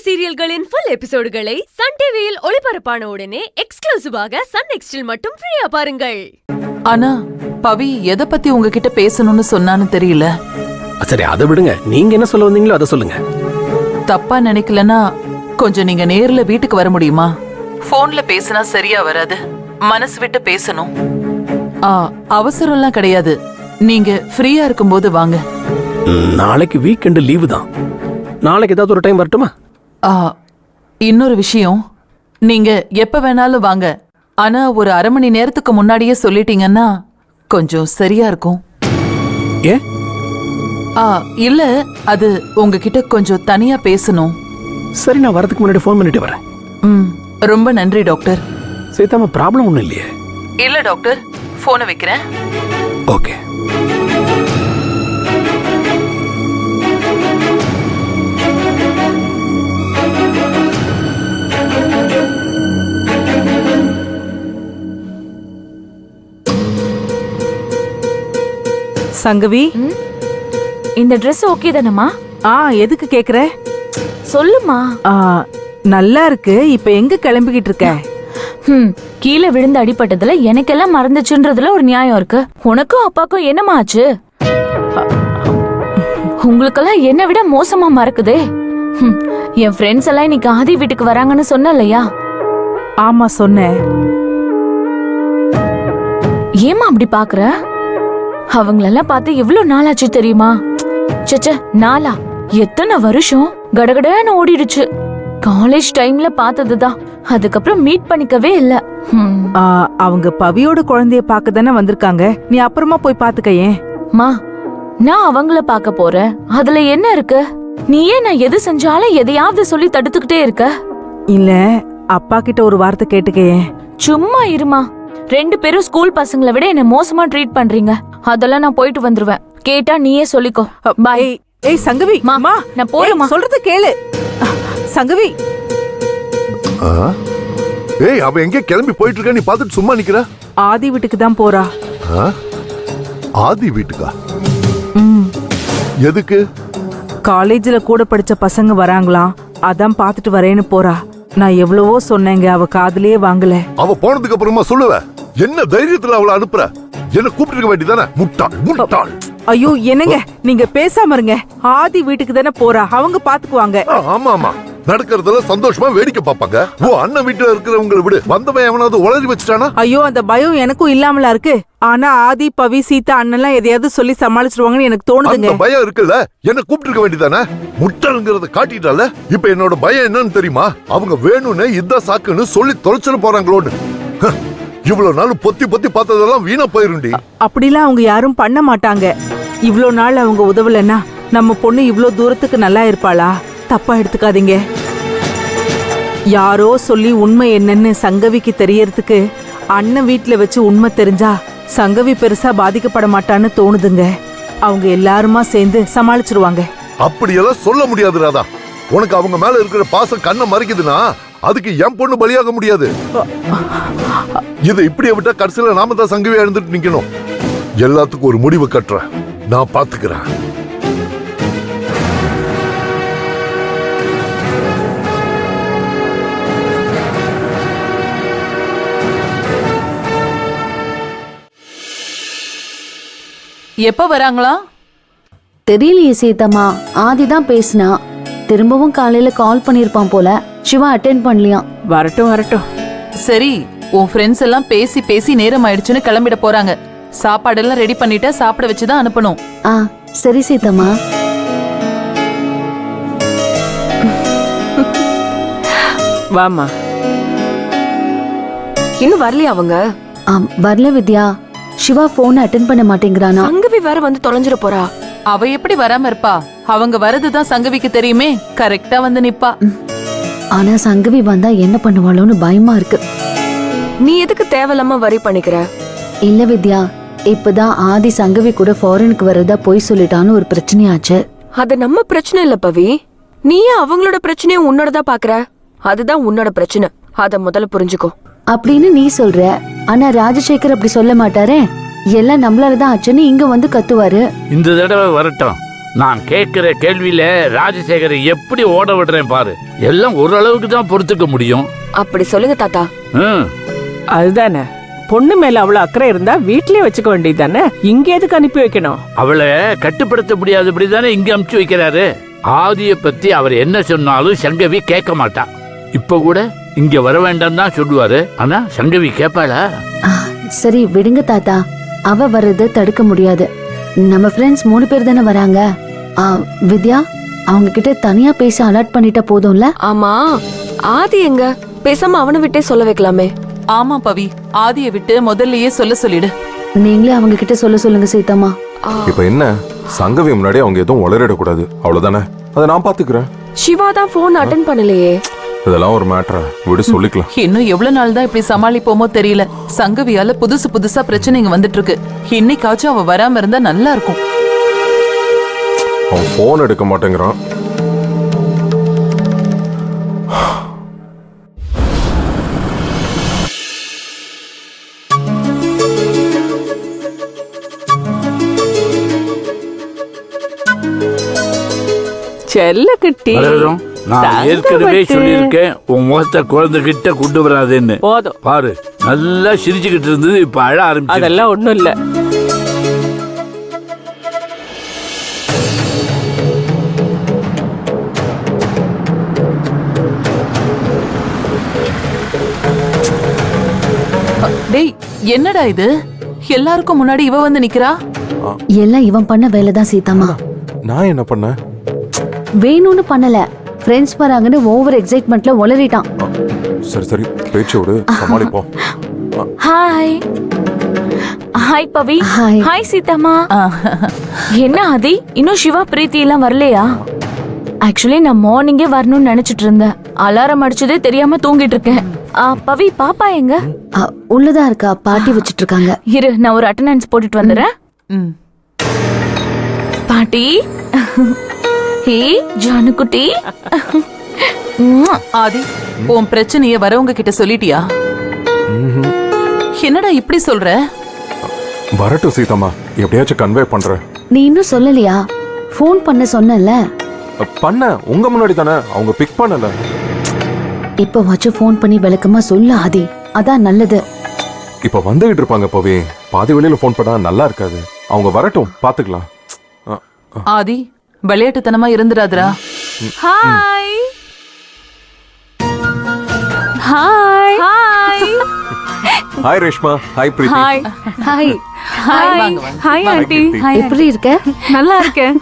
சீரியல்களின் full எபிசோடுகளை Sun டிவியில் ஒளிபரப்பான உடனே எக்ஸ்க்ளூசிவாக சன் நெக்ஸ்டில் மட்டும் ஃப்ரீயா பாருங்கள். ஆனா பவி எதை பத்தி உங்ககிட்ட பேசணும்னு சொன்னான்னு தெரியல. சரி அதை விடுங்க, நீங்க என்ன சொல்ல வந்தீங்களோ அதை சொல்லுங்க. தப்பா நினைக்கலனா கொஞ்சம் நீங்க நேர்ல வீட்டுக்கு வர முடியுமா? போன்ல பேசினா சரியா வராது, மனசு விட்டு பேசணும். அவசரம்லாம் கிடையாது, நீங்க ஃப்ரீயா இருக்கும்போது வாங்க. நாளைக்கு வீக்கெண்டு லீவு தான், நாளைக்கு ஏதாவது ஒரு டைம் வரட்டுமா? இன்னொரு விஷயம், நீங்க எப்ப வேணாலும் வாங்க, ஆனா ஒரு அரை மணி நேரத்துக்கு முன்னாடியே சொல்லிட்டீங்கன்னா கொஞ்சம் சரியா இருக்கும். ஏன்? இல்ல, அது உங்ககிட்ட கொஞ்சம் தனியா பேசணும். சரி, நான் வரதுக்கு முன்னாடி ஃபோன் பண்ணிட்டு வரேன். ரொம்ப நன்றி டாக்டர். சீதாமா, ப்ராப்ளம் ஒண்ணும் இல்லையே? இல்ல டாக்டர், போனை வைக்கிறேன். ஓகே. சங்கவி, இந்த Dress ஓகே தானம்மா? எதுக்கு கேக்குற? சொல்லுமா. நல்லா இருக்கு. இப்ப எங்க கிளம்பிக்கிட்டு இருக்க? கீழே விழுந்து அடிபட்டதுல எனக்கெல்லாம் மறந்துச்சுன்றதுல ஒரு நியாயம் இருக்கு. உனக்கும் அப்பாக்கும் என்னமா ஆச்சு? உங்களுக்கெல்லாம் என்ன விட மோசமா மறக்குதே. என் ஃப்ரெண்ட்ஸ் எல்லாம் இன்னைக்கு ஆதி வீட்டுக்கு வராங்கன்னு சொன்ன இல்லையா? ஆமா சொன்னேன். ஏமா அப்படி பாக்குற? அவங்களெல்லாம் பார்த்து எவ்வளவு நாளாச்சு தெரியுமா? சச்ச, நாளா எத்தனை வருஷம் கடகடன்னு ஓடிடுச்சு. காலேஜ் டைம்ல பார்த்ததுதான், அதுக்கப்புறம் மீட் பண்ணிக்கவே இல்ல. அவங்க பவியோட குழந்தைய பார்க்க தானே வந்திருக்காங்க, நீ அப்புறமா போய் பாத்துக்கேன். மா, நான் அவங்கள பார்க்க போறேன், அதுல என்ன இருக்கு? நீயே நான் எது செஞ்சாலும் எதையாவது சொல்லி தடுத்துக்கிட்டே இருக்க. இல்ல, அப்பா கிட்ட ஒரு வார்த்தை கேட்டுக்கேன். சும்மா இருமா. 2 பேரும் ஸ்கூல் பசங்களை விட என்ன மோசமா ட்ரீட் பண்றீங்க. அதெல்லாம் நான் போயிட்டு வந்துருவேன். கேட்டா நீயே சொல்லிக்கோ. பாய். ஏய் சங்கவி, மாமா நான் போறேமா. சொல்றது கேளு சங்கவி. ஏய், அவ எங்க கிளம்பி போயிட்டு இருக்க? நீ பாத்துட்டு சும்மா நிக்கிற? ஆதி வீட்டுக்கு தான் போறா. ஆதி வீட்டுக்கா? எதுக்கு? காலேஜ்ல கூட படிச்ச பசங்க வராங்களாம், அதான் பாத்துட்டு வரேன்னு போறா. நான் எவ்வளவோ சொன்னேங்க, அவ காதுலயே வாங்கல. அவ போனதுக்கு அப்புறமா சொல்லுவ. என்ன தைரியத்துல அவளை அனுப்புற? என்ன கூப்பிட்டு வேண்டியதானே? முட்டாள் முட்டாள். ஐயோ என்னங்க, நீங்க பேசாம இருங்க. ஆதி வீட்டுக்கு தானே போறா, அவங்க பாத்துக்குவாங்க. ஆமா ஆமா, நடக்கிறதுல சந்தோஷமா வேடிக்கை பாப்பாங்க. ஓ, அண்ணன் வீட்டுல இருக்கிறவங்களை விடு, வந்தவன் எவனாவது உளறி வச்சுட்டானா? ஐயோ, அந்த பயம் எனக்கும் இல்லாமலா இருக்கு. ஆனா ஆதி, பவி, சீதா அண்ணெல்லாம் எதையாவது சொல்லி சமாளிச்சிருவாங்கன்னு எனக்கு தோணுதுங்க. அந்த பயம் இருக்குல்ல, என்ன கூப்பிட்டு வேண்டியதானே? முட்டாளுங்கிறத காட்டிட்டால. இப்ப என்னோட பயம் என்னன்னு தெரியுமா? அவங்க வேணும்னு இதான் சாக்குன்னு சொல்லி தொலைச்சிட போறாங்களோன்னு. இவ்வளவு நாள் பொத்தி பொத்தி பார்த்ததெல்லாம் வீணா போயிருண்டி. அப்படிலாம் அவங்க யாரும் பண்ண மாட்டாங்க. இவ்ளோ நாள் அவங்க உதவலன்னா நம்ம பொண்ணு இவ்ளோ தூரத்துக்கு நல்லா இருப்பாளா? தப்பா எடுத்துக்காதீங்க. யாரோ சொல்லி உண்மை என்னன்னு சங்கவிக்கு தெரியறதுக்கு அண்ணன் வீட்டுல வச்சு உண்மை தெரிஞ்சா சங்கவி பெருசா பாதிக்கப்பட மாட்டான்னு தோணுதுங்க. அவங்க எல்லாருமா சேர்ந்து சமாளிச்சிருவாங்க. அப்படியெல்லாம் சொல்ல முடியாது ராதா. உனக்கு அவங்க மேல இருக்கிற பாசம் கண்ணை மறைக்குதுன்னா அதுக்கு என் பொண்ணு பலியாக முடியாது. இதை இப்படியே விட்டா கடைசியில நாம தான் சங்கவியா எழுந்துட்டு நிக்கணும். எல்லாத்துக்கும் ஒரு முடிவு கட்டுறேன், நான் பாத்துக்கிறேன். எப்ப வராங்களா தெரியலையே சீதம்மா. ஆதிதான் பேசினா, திரும்பவும் காலையில கால் பண்ணிருப்பான் போல. சிவா அட்டென்ட் பண்ணலையாம். வரட்டும் வரட்டும். சரி, உன் ஃப்ரெண்ட்ஸ் எல்லாம் பேசி பேசி நேரம் ஆயிடுச்சுன்னு கிளம்பிட போறாங்க. சாப்பாடெல்லாம் ரெடி பண்ணிட்டு சாப்பிட வச்சுதான் அனுப்பணும். சரி சீதம்மா. வாமா. இன்னும் வரலையா அவங்க? வரல வித்யா. சிவா போன் அட்டென்ட் பண்ண மாட்டேங்கிறானா. சங்கவி வேற வந்து தொலைஞ்சிட போறா. அவ எப்படி வராம இருப்பா? அவங்க வரதுதான் சங்கவிக்கு தெரியுமே, கரெக்டா வந்து நிப்பா. ஆனா சங்கவி வந்தா என்ன பண்ணுவாளோன்னு பயமா இருக்கு. நீ எதுக்கு தேவையில்லாம வரி பண்ணிக்கிற? இல்ல வித்யா, இப்பதான் ஆதி சங்கவி கூட ஃபாரினுக்கு வரதா போய் சொல்லிட்டான்னு ஒரு பிரச்சனையாச்சு. அது நம்ம பிரச்சனை இல்ல பவி. நீ அவங்களோட பிரச்சனையும் உன்னோடதா பாக்குற. அதுதான் உன்னோட பிரச்சனை, அத முதல்ல புரிஞ்சுக்கோ. அப்படின்னு நீ சொல்ற, ஆனா ராஜசேகர் அப்படி சொல்ல மாட்டாரே. எல்லாம் நம்மளாலதான் ஆச்சுன்னு இங்க வந்து கத்துவாரு. இந்த தடவை வரட்டும், நான் கேட்கிற கேள்வியில ராஜசேகரை எப்படி ஓட விடுறேன் பாரு. எல்லாம் ஓரளவுக்கு தான் பொறுத்துக்க முடியும். அப்படி சொல்லுங்க தாத்தா. ம். அதுதானே, பொண்ணு மேல அவ்வளவு அக்கறை இருந்தா வீட்லயே வச்சுக்க வேண்டியது தானே, இங்க எதுக்கு அனுப்பி வைக்கணும்? அவளை கட்டுப்படுத்த முடியாதபடி தானே இங்க அமுச்சு வைக்கிறாரு. ஆதிய பத்தி அவர் என்ன சொன்னாலும் சங்கவி கேட்க மாட்டா. இப்ப கூட இங்க வர வேண்டாம் தான் சொல்லுவாரு. ஆனா சங்கவி கேட்பாளா? சரி விடுங்க தாத்தா, அவ வர்றத தடுக்க முடியாது. நம்ம ஃப்ரெண்ட்ஸ் 3 பேர் தானே வராங்க. வித்யா, அவங்க கிட்ட தனியா பேசி அலர்ட் பண்ணிட்டா போதும்ல? ஆமா, ஆதி எங்க? பேசாம அவனை விட்டே சொல்ல வைக்கலாமே. ஆமா பவி, ஆதியை விட்டு முதல்லயே சொல்ல சொல்லிடு. நீங்களே அவங்க கிட்ட சொல்ல சொல்லுங்க சீதம்மா. இப்ப என்ன, சங்கவி முன்னாடி அவங்க எதுவும் உளறிடக்கூடாது, அவ்வளவுதானே. அதை நான் பாத்துக்கிறேன். சிவா தான் போன் அட்டென்ட் பண்ணலையே. இதெல்லாம் ஒரு மேட்டரா, விடு சொல்லிக்கலாம். இன்னும் எவ்வளவு நாள் தான் இப்படி சமாளிப்போமோ தெரியல. சங்கவியால புதுசு புதுசா பிரச்சனைங்க வந்துட்டு இருக்கு. இன்னைக்காச்சும் அவ வராம இருந்தா நல்லா இருக்கும். அவன் போன் எடுக்க மாட்டேங்கிறான். செல்ல குட்டி, வளரும். நான் ஏற்கனவே சொல்லியிருக்கேன் உன் முகத்தை குழந்தைகிட்ட கொண்டு வராதுன்னு. போதும். பாரு, நல்லா சிரிச்சுக்கிட்டு இருந்தது, இப்ப அழ ஆரம்பிச்சு. அதெல்லாம் ஒண்ணும் இல்ல. டேய், என்னடா இது? எல்லாருக்கும் முன்னாடி இவ வந்து நிக்கிறா. எல்லாம் இவன் பண்ண வேலைதான் சீதம்மா. நான் என்ன பண்ணேன்? வேணும்னு பண்ணல, ஃப்ரெண்ட்ஸ் வராங்கன்னு ஓவர் எக்ஸைட்மெண்ட்ல உளறிட்டான். சரி சரி, பேச்சு விடு, சமாளிப்போம். ஹாய் ஹாய் பவி. ஹாய். ஹாய் சீதாமா. என்ன ஆதி, இன்னும் சிவா பிரீத்தி எல்லாம் வரலையா? ஆக்சுவலி நான் மார்னிங்கே வரணும்னு நினைச்சிட்டு இருந்தேன். அலாரம் அடிச்சதே தெரியாம தூங்கிட்டு இருக்கேன். பவி, பாப்பா எங்க? உள்ளதா இருக்கா, பாட்டி வச்சிட்டு இருக்காங்க. இரு, நான் ஒரு அட்டெண்டன்ஸ் போட்டுட்டு வந்துடுறேன். ம். பாட்டி. ஹே ஜானுக்குட்டி. ஆதி, உன் பிரச்சனைய வரவங்க கிட்ட சொல்லிட்டியா? என்னடா இப்படி சொல்ற? வரட்டும் சீதம்மா, எப்படியாச்சும் கன்வே பண்றேன். நீ இன்னும் சொல்லலையா? ஃபோன் பண்ண சொன்னல. பண்ண உங்க முன்னாடி தானே, அவங்க பிக் பண்ணல. இப்ப வச்சு ஃபோன் பண்ணி விளக்கமா சொல்லு ஆதி, அதான் நல்லது. இப்ப வந்துகிட்டு இருப்பாங்க பவி, பாதி வெளியில போன் பண்ணா நல்லா இருக்காது. அவங்க வரட்டும், பாத்துக்கலாம். ஆதி, விளையாட்டுத்தனமா இருந்துடாதரா. Hi hi hi hi Reshma, hi Preethi. Hi hi. வாங்க, வாங்க. Hi aunty. எப்படி இருக்க? நல்லா இருக்கேன்.